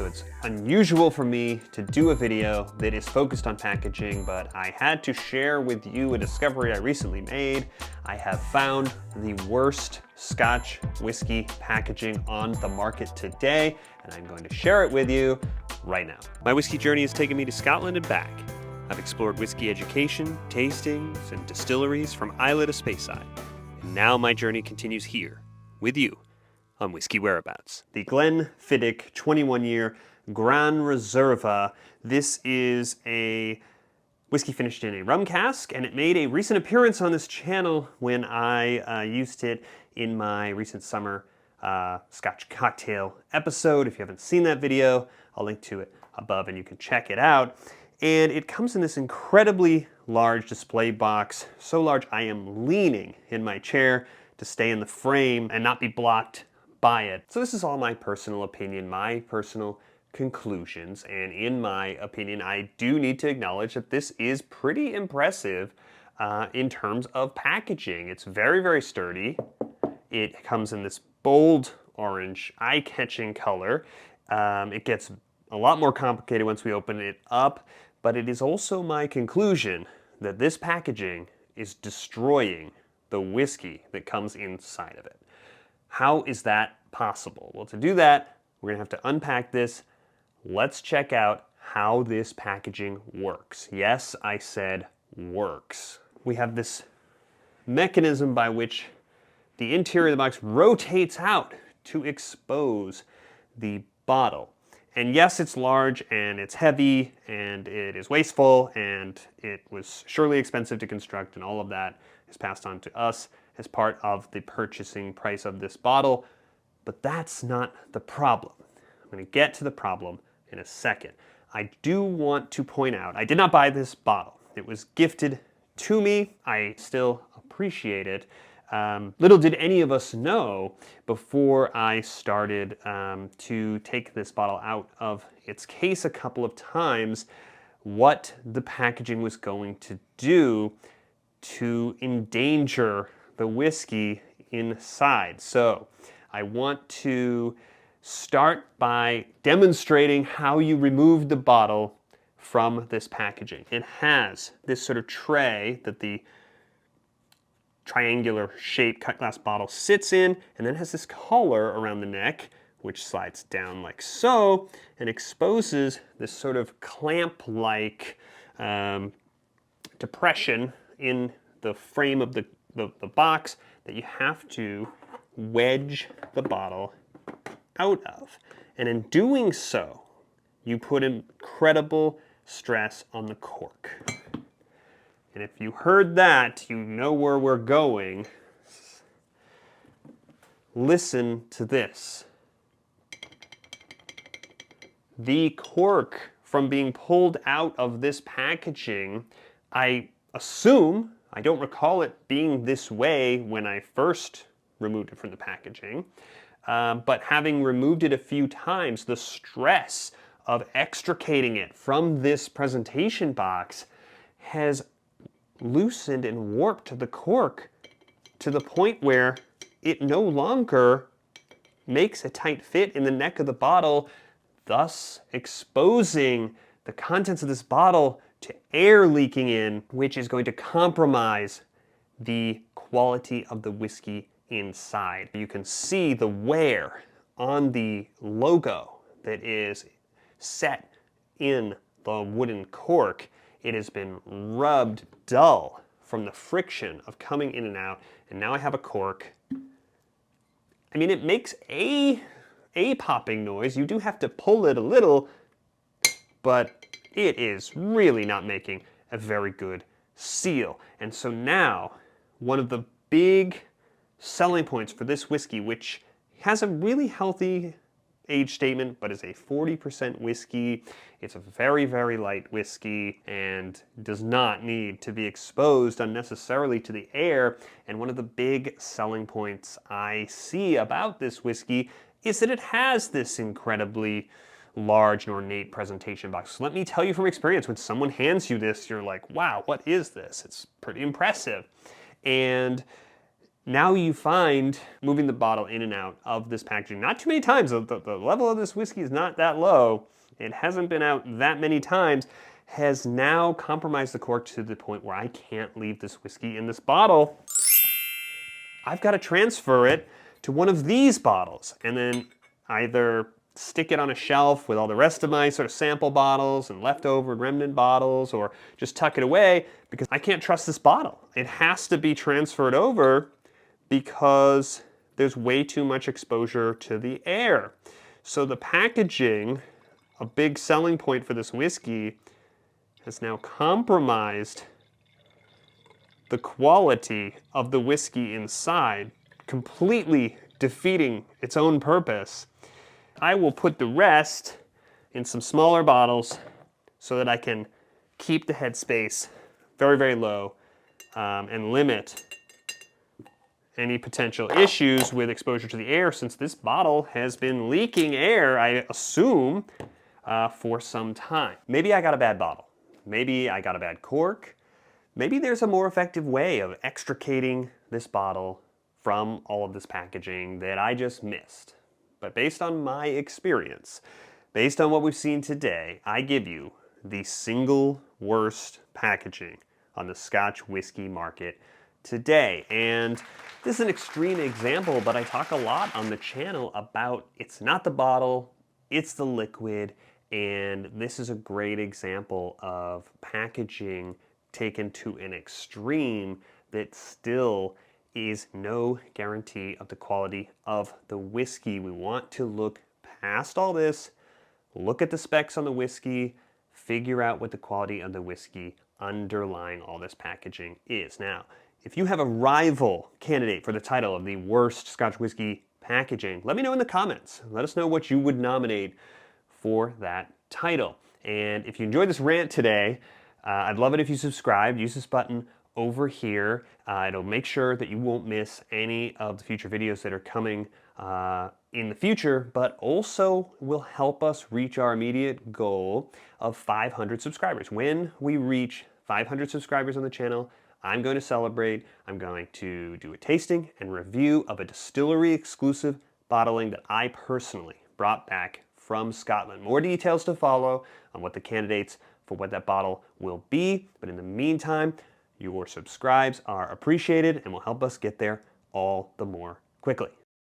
so it's unusual for me to do a video that is focused on packaging, but I had to share with you a discovery I recently made. I have found the worst Scotch whiskey packaging on the market today, and I'm going to share it with you right now. My whiskey journey has taken me to Scotland and back. I've explored whiskey education, tastings, and distilleries from Islay to Speyside. And now my journey continues here, with you, on Whiskey Whereabouts. The Glenfiddich 21-year Gran Reserva. This is a whiskey finished in a rum cask, and it made a recent appearance on this channel when I used it in my recent summer Scotch cocktail episode. If you haven't seen that video, I'll link to it above and you can check it out. And it comes in this incredibly large display box, so large I am leaning in my chair to stay in the frame and not be blocked by it. So this is all my personal opinion, my personal conclusions, and in my opinion, I do need to acknowledge that this is pretty impressive in terms of packaging. It's very, very sturdy. It comes in this bold orange, eye-catching color. It gets a lot more complicated once we open it up, but it is also my conclusion that this packaging is destroying the whiskey that comes inside of it. How is that possible? Well, to do that, we're gonna have to unpack this. Let's check out how this packaging works. Yes, I said works. We have this mechanism by which the interior of the box rotates out to expose the bottle. And yes, it's large and it's heavy and it is wasteful and it was surely expensive to construct, and all of that is passed on to us as part of the purchasing price of this bottle. But that's not the problem. I'm going to get to the problem in a second. I do want to point out, I did not buy this bottle. It was gifted to me. I still appreciate it. Little did any of us know before I started to take this bottle out of its case a couple of times what the packaging was going to do to endanger the whiskey inside. So I want to start by demonstrating how you remove the bottle from this packaging. It has this sort of tray that the triangular shaped cut glass bottle sits in, and then has this collar around the neck which slides down like so and exposes this sort of clamp-like depression in the frame of the box that you have to wedge the bottle out of. And in doing so, you put incredible stress on the cork. And if you heard that, you know where we're going. Listen to this. The cork from being pulled out of this packaging, I assume, I don't recall it being this way when I first removed it from the packaging, but having removed it a few times, the stress of extricating it from this presentation box has loosened and warped the cork to the point where it no longer makes a tight fit in the neck of the bottle, thus exposing the contents of this bottle to air leaking in, which is going to compromise the quality of the whiskey inside. You can see the wear on the logo that is set in the wooden cork. It has been rubbed dull from the friction of coming in and out, and now I have a cork. I mean, it makes a popping noise. You do have to pull it a little, but it is really not making a very good seal. And so now, one of the big selling points for this whiskey, which has a really healthy age statement, but is a 40% whiskey. It's a very, very light whiskey and does not need to be exposed unnecessarily to the air. And one of the big selling points I see about this whiskey is that it has this incredibly large and ornate presentation box. So let me tell you from experience, when someone hands you this, you're like, wow, what is this? It's pretty impressive. And Now you find moving the bottle in and out of this packaging, not too many times, the level of this whiskey is not that low, it hasn't been out that many times, has now compromised the cork to the point where I can't leave this whiskey in this bottle. I've got to transfer it to one of these bottles and then either stick it on a shelf with all the rest of my sort of sample bottles and leftover remnant bottles, or just tuck it away because I can't trust this bottle. It has to be transferred over because there's way too much exposure to the air. So the packaging, a big selling point for this whiskey, has now compromised the quality of the whiskey inside, completely defeating its own purpose. I will put the rest in some smaller bottles so that I can keep the headspace very, very low and limit any potential issues with exposure to the air, since this bottle has been leaking air, I assume, for some time. Maybe I got a bad bottle. Maybe I got a bad cork. Maybe there's a more effective way of extricating this bottle from all of this packaging that I just missed. But based on my experience, based on what we've seen today, I give you the single worst packaging on the Scotch whiskey market today. And this is an extreme example, but I talk a lot on the channel about it's not the bottle, it's the liquid, and this is a great example of packaging taken to an extreme that still is no guarantee of the quality of the whiskey. We want to look past all this, look at the specs on the whiskey, figure out what the quality of the whiskey underlying all this packaging is. Now, if you have a rival candidate for the title of the worst Scotch whiskey packaging, let me know in the comments. Let us know what you would nominate for that title. And if you enjoyed this rant today, I'd love it if you subscribed. Use this button over here. It'll make sure that you won't miss any of the future videos that are coming in the future, but also will help us reach our immediate goal of 500 subscribers. When we reach 500 subscribers on the channel, I'm going to celebrate. I'm going to do a tasting and review of a distillery exclusive bottling that I personally brought back from Scotland. More details to follow on what the candidates for what that bottle will be, but in the meantime, your subscribes are appreciated and will help us get there all the more quickly.